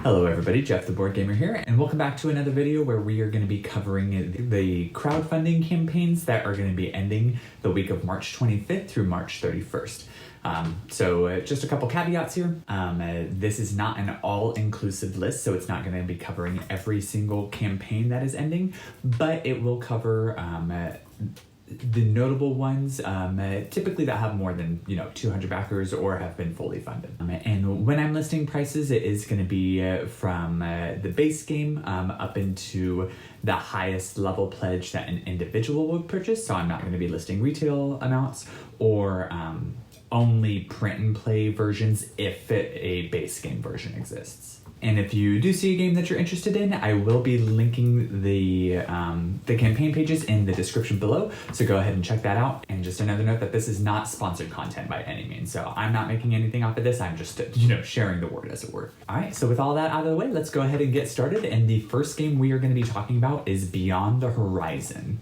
Hello everybody, Jeff the Board Gamer here, and welcome back to another video where we are going to be covering the crowdfunding campaigns that are going to be ending the week of March 25th through March 31st. Just a couple caveats here. This is not an all-inclusive list, so it's not going to be covering every single campaign that is ending, but it will cover the notable ones, typically that have more than 200 backers or have been fully funded. And when I'm listing prices, it is going to be from the base game up into the highest level pledge that an individual would purchase. So I'm not going to be listing retail amounts or only print and play versions if a base game version exists. And if you do see a game that you're interested in, I will be linking the campaign pages in the description below, so go ahead and check that out. And just another note that this is not sponsored content by any means, so I'm not making anything off of this, I'm just sharing the word as it were. Alright, so with all that out of the way, let's go ahead and get started, and the first game we are going to be talking about is Beyond the Horizon.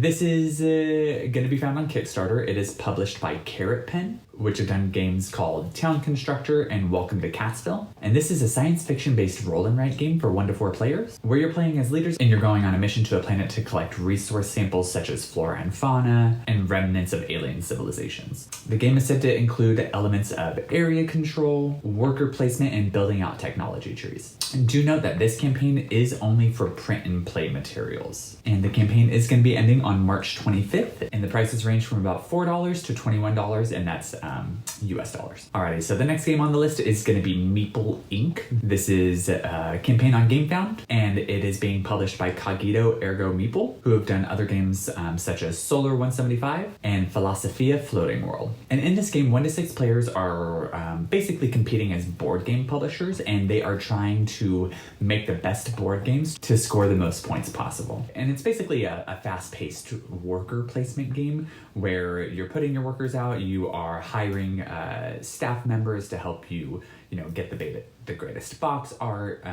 This is going to be found on Kickstarter. It is published by Carrot Pen, which have done games called Town Constructor and Welcome to Catsville. And this is a science fiction-based roll and write game for 1 to 4 players, where you're playing as leaders and you're going on a mission to a planet to collect resource samples such as flora and fauna and remnants of alien civilizations. The game is said to include elements of area control, worker placement, and building out technology trees. And do note that this campaign is only for print and play materials. And the campaign is going to be ending on March 25th, and the prices range from about $4 to $21, and that's US dollars. Alrighty, so the next game on the list is going to be Meeple Inc. This is a campaign on Gamefound, and it is being published by Cogito Ergo Meeple, who have done other games such as Solar 175 and Philosophia Floating World. And in this game, 1 to 6 players are basically competing as board game publishers, and they are trying to make the best board games to score the most points possible. And it's basically a fast-paced worker placement game where you're putting your workers out, you are hiring staff members to help you, get the greatest box art.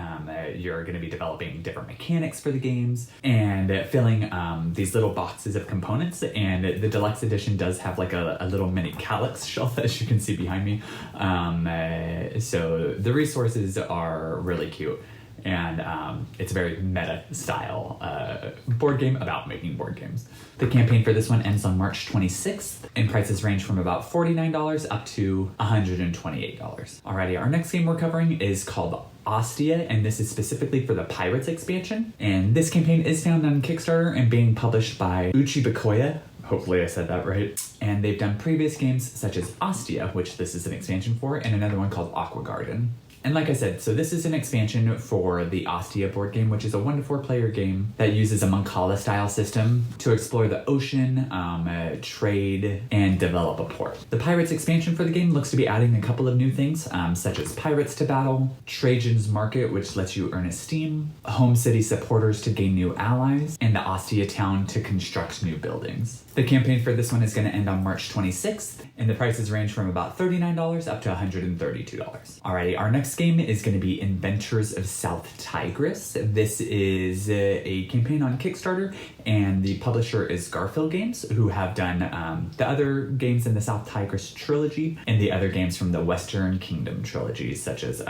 You're going to be developing different mechanics for the games and filling these little boxes of components. And the deluxe edition does have like a little mini calyx shelf, as you can see behind me. So the resources are really cute. And it's a very meta style board game about making board games. The campaign for this one ends on March 26th, and prices range from about $49 up to $128. Alrighty, our next game we're covering is called Ostia, and this is specifically for the Pirates expansion. And this campaign is found on Kickstarter and being published by Uchibakoya. Hopefully I said that right. And they've done previous games such as Ostia, which this is an expansion for, and another one called Aqua Garden. And like I said, so this is an expansion for the Ostia board game, which is a 1 to 4 player game that uses a Mancala style system to explore the ocean, trade, and develop a port. The Pirates expansion for the game looks to be adding a couple of new things, such as Pirates to Battle, Trajan's Market, which lets you earn esteem, Home City supporters to gain new allies, and the Ostia town to construct new buildings. The campaign for this one is going to end on March 26th, and the prices range from about $39 up to $132. Alrighty, our next game is going to be Inventors of South Tigris. This is a campaign on Kickstarter, and the publisher is Garfield Games, who have done the other games in the South Tigris trilogy and the other games from the Western Kingdom trilogy, such as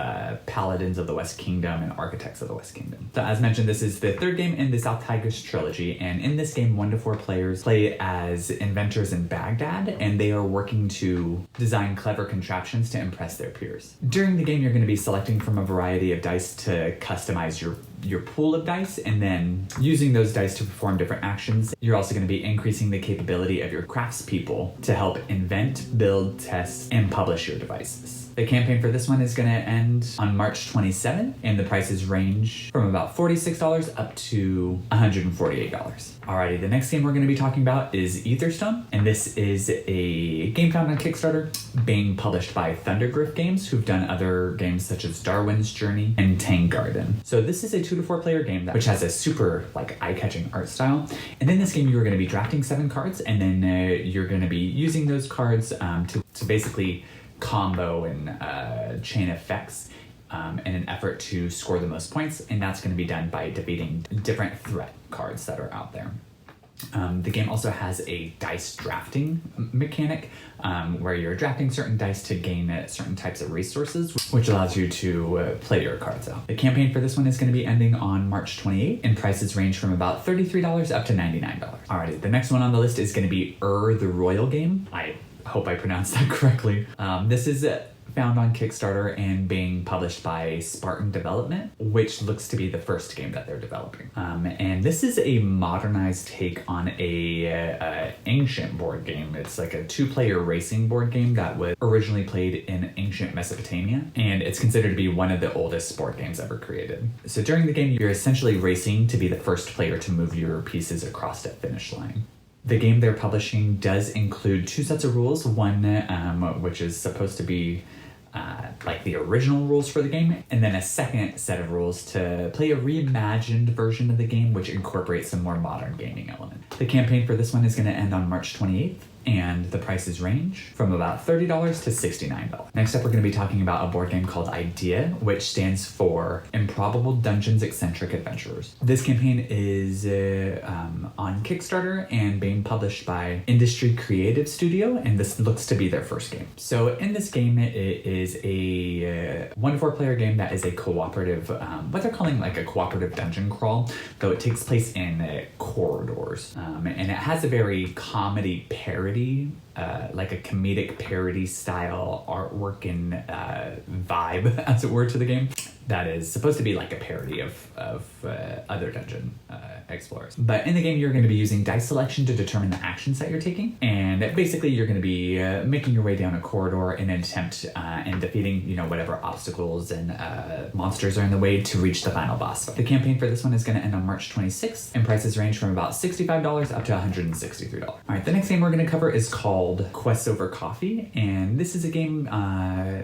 Paladins of the West Kingdom and Architects of the West Kingdom. So as mentioned, this is the 3rd game in the South Tigris trilogy, and in this game, 1 to 4 players play as inventors in Baghdad, and they are working to design clever contraptions to impress their peers. During the game, you're going to be selecting from a variety of dice to customize your pool of dice, and then using those dice to perform different actions. You're also going to be increasing the capability of your craftspeople to help invent, build, test, and publish your devices. The campaign for this one is going to end on March 27th, and the prices range from about $46 up to $148. Alrighty, the next game we're going to be talking about is Etherstone, and this is a game found on Kickstarter being published by Thundergriff Games, who've done other games such as Darwin's Journey and Tang Garden. So this is a 2 to 4 player game which has a super eye-catching art style. And in this game, you're going to be drafting 7 cards, and then you're going to be using those cards to basically combo and chain effects in an effort to score the most points, and that's going to be done by defeating different threat cards that are out there. The game also has a dice drafting mechanic where you're drafting certain dice to gain certain types of resources, which allows you to play your cards out. The campaign for this one is going to be ending on March 28th, and prices range from about $33 up to $99. Alrighty, the next one on the list is going to be the Royal Game. I hope I pronounced that correctly. This is found on Kickstarter and being published by Spartan Development, which looks to be the first game that they're developing. And this is a modernized take on a ancient board game. It's like a 2-player racing board game that was originally played in ancient Mesopotamia, and it's considered to be one of the oldest board games ever created. So during the game, you're essentially racing to be the first player to move your pieces across that finish line. The game they're publishing does include 2 sets of rules, one which is supposed to be like the original rules for the game, and then a second set of rules to play a reimagined version of the game which incorporates some more modern gaming elements. The campaign for this one is going to end on March 28th, and the prices range from about $30 to $69. Next up, we're going to be talking about a board game called I.D.E.A, which stands for Improbable Dungeons Eccentric Adventurers. This campaign is on Kickstarter and being published by Industry Creative Studio, and this looks to be their first game. So in this game, it is a 1 to 4 player game that is a cooperative, what they're calling like a cooperative dungeon crawl, though it takes place in corridors. And it has a very comedy parody, like a comedic parody style artwork and vibe, as it were, to the game that is supposed to be like a parody of other dungeon explorers. But in the game, you're going to be using dice selection to determine the actions that you're taking, and basically you're going to be making your way down a corridor in an attempt and defeating, you know, whatever obstacles and monsters are in the way to reach the final boss. The campaign for this one is going to end on March 26th, and prices range from about $65 up to $163. All right, the next game we're going to cover is called Quests Over Coffee, and this is a game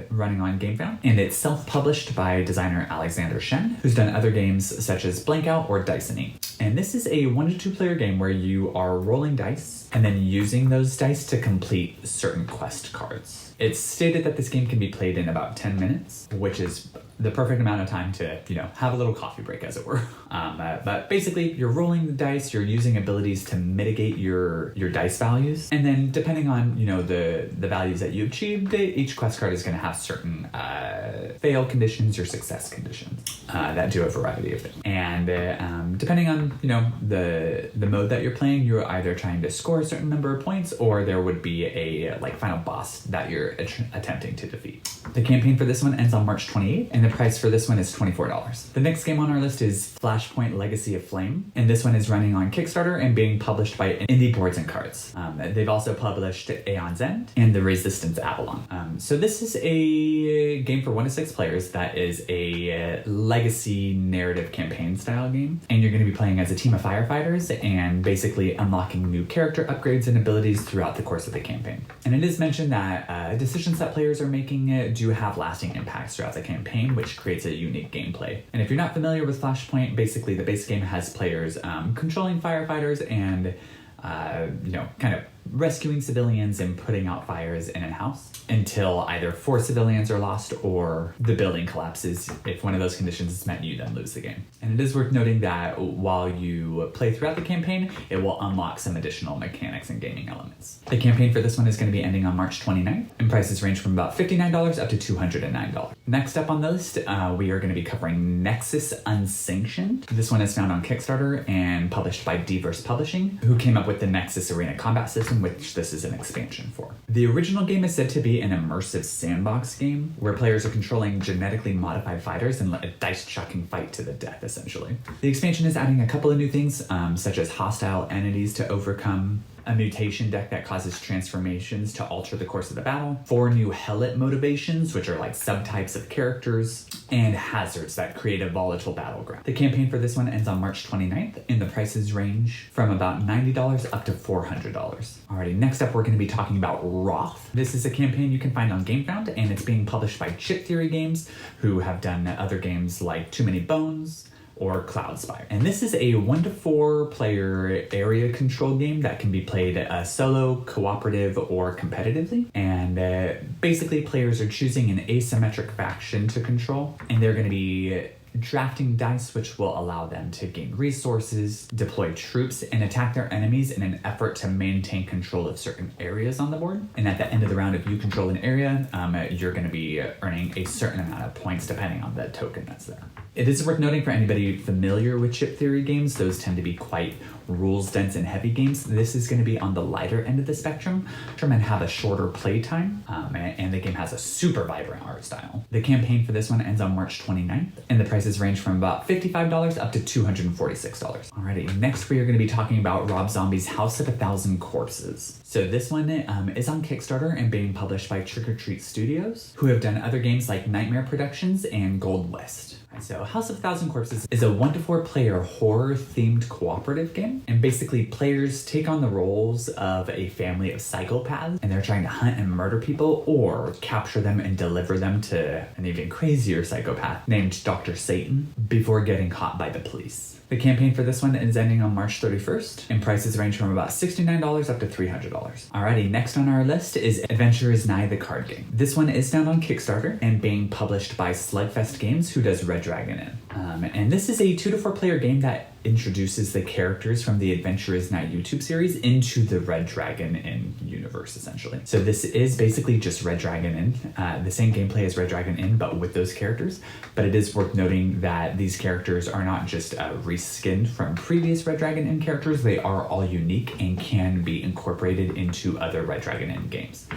running on Gamefound, and it's self-published by designer Alexander Shen, who's done other games such as Blank Out or Diceny. And this is a 1 to 2 player game where you are rolling dice and then using those dice to complete certain quest cards. It's stated that this game can be played in about 10 minutes, which is the perfect amount of time to, you know, have a little coffee break, as it were. But basically, you're rolling the dice, you're using abilities to mitigate your dice values, and then depending on, you know, the values that you achieved, each quest card is going to have certain fail conditions or success conditions that do a variety of things. And depending on, you know, the mode that you're playing, you're either trying to score a certain number of points, or there would be a like final boss that you're attempting to defeat. The campaign for this one ends on March 28th, and the price for this one is $24. The next game on our list is Flashpoint Legacy of Flame, and this one is running on Kickstarter and being published by Indie Boards and Cards. They've also published Aeon's End and The Resistance Avalon. So this is a game for 1 to 6 players that is a legacy narrative campaign style game, and you're going to be playing as a team of firefighters and basically unlocking new character upgrades and abilities throughout the course of the campaign. And it is mentioned that decisions that players are making do have lasting impacts throughout the campaign, which creates a unique gameplay. And if you're not familiar with Flashpoint, basically the base game has players controlling firefighters and you know, kind of rescuing civilians and putting out fires in a house until either 4 civilians are lost or the building collapses. If one of those conditions is met, you then lose the game. And it is worth noting that while you play throughout the campaign, it will unlock some additional mechanics and gaming elements. The campaign for this one is going to be ending on March 29th, and prices range from about $59 up to $209. Next up on the list, we are going to be covering Nexus Unsanctioned. This one is found on Kickstarter and published by Diverse Publishing, who came up with the Nexus Arena combat system, which this is an expansion for. The original game is said to be an immersive sandbox game where players are controlling genetically modified fighters in a dice-chucking fight to the death, essentially. The expansion is adding a couple of new things, such as hostile entities to overcome, a mutation deck that causes transformations to alter the course of the battle, 4 new Helot motivations, which are like subtypes of characters, and hazards that create a volatile battleground. The campaign for this one ends on March 29th, and the prices range from about $90 up to $400. Alrighty, next up we're going to be talking about Wroth. This is a campaign you can find on Gamefound, and it's being published by Chip Theory Games, who have done other games like Too Many Bones, or Cloudspire. And this is a 1 to 4 player area control game that can be played solo, cooperative, or competitively. And basically players are choosing an asymmetric faction to control, and they're going to be drafting dice, which will allow them to gain resources, deploy troops, and attack their enemies in an effort to maintain control of certain areas on the board. And at the end of the round, if you control an area, you're going to be earning a certain amount of points depending on the token that's there. It is worth noting for anybody familiar with chip theory games, those tend to be quite rules dense and heavy games. This is going to be on the lighter end of the spectrum and have a shorter play time, and the game has a super vibrant art style. The campaign for this one ends on March 29th, and the prices range from about $55 up to $246. Alrighty, next we are going to be talking about Rob Zombie's House of a Thousand Corpses. So this one is on Kickstarter and being published by Trick or Treat Studios, who have done other games like Nightmare Productions and Gold West. So House of a Thousand Corpses is a 1 to 4 player horror themed cooperative game, and basically players take on the roles of a family of psychopaths, and they're trying to hunt and murder people or capture them and deliver them to an even crazier psychopath named Dr. Satan before getting caught by the police. The campaign for this one is ending on March 31st, and prices range from about $69 up to $300. Alrighty, next on our list is Inventors, Nigh, the card game. This one is found on Kickstarter and being published by Slugfest Games, who does Red Dragon Inn. And this is a 2 to 4 player game that introduces the characters from the Adventurers Night YouTube series into the Red Dragon Inn universe, essentially. So this is basically just Red Dragon Inn, the same gameplay as Red Dragon Inn, but with those characters. But it is worth noting that these characters are not just reskinned from previous Red Dragon Inn characters, they are all unique and can be incorporated into other Red Dragon Inn games.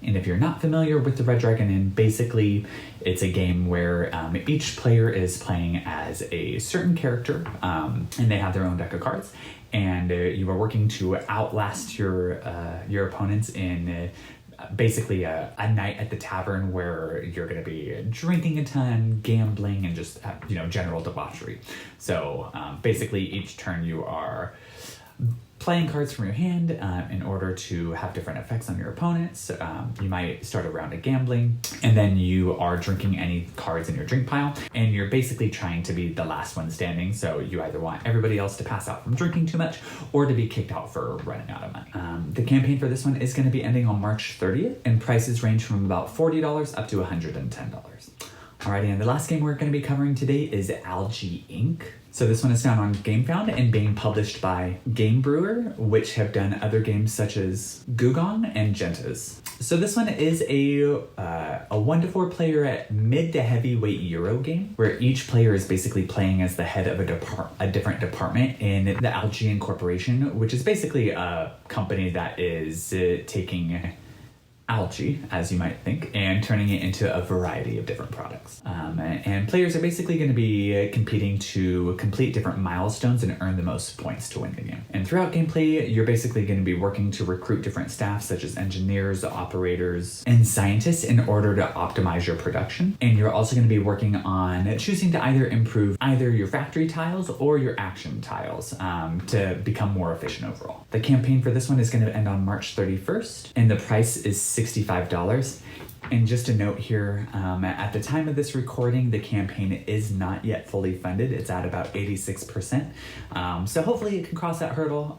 And if you're not familiar with the Red Dragon Inn, basically it's a game where each player is playing as a certain character, and they have their own deck of cards, and you are working to outlast your opponents in basically a night at the tavern where you're going to be drinking a ton, gambling, and just general debauchery. So basically each turn you are playing cards from your hand in order to have different effects on your opponents. You might start a round of gambling, and then you are drinking any cards in your drink pile, and you're basically trying to be the last one standing, so you either want everybody else to pass out from drinking too much or to be kicked out for running out of money. The campaign for this one is going to be ending on March 30th, and prices range from about $40 up to $110. Alrighty, and the last game we're going to be covering today is Algae Inc. So this one is found on Gamefound and being published by Game Brewer, which have done other games such as Gugong and Gentas. So this one is a 1 to 4 player mid to heavyweight Euro game, where each player is basically playing as the head of a different department in the Algae Inc Corporation, which is basically a company that is taking algae, as you might think, and turning it into a variety of different products. And players are basically going to be competing to complete different milestones and earn the most points to win the game. And throughout gameplay, you're basically going to be working to recruit different staff, such as engineers, operators, and scientists in order to optimize your production. And you're also going to be working on choosing to either improve either your factory tiles or your action tiles to become more efficient overall. The campaign for this one is going to end on March 31st, and the price is $65. And just a note here, at the time of this recording, the campaign is not yet fully funded. It's at about 86%. So hopefully it can cross that hurdle,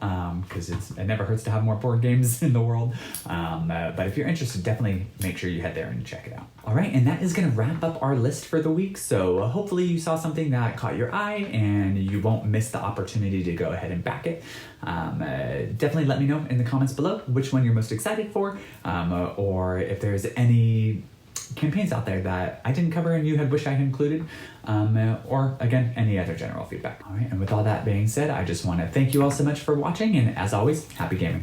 because it never hurts to have more board games in the world. But if you're interested, definitely make sure you head there and check it out. All right, and that is going to wrap up our list for the week. So hopefully you saw something that caught your eye and you won't miss the opportunity to go ahead and back it. Definitely let me know in the comments below which one you're most excited for, or if there's any campaigns out there that I didn't cover and you had wished I had included, or again, any other general feedback. All right, and with all that being said, I just want to thank you all so much for watching, and as always, happy gaming.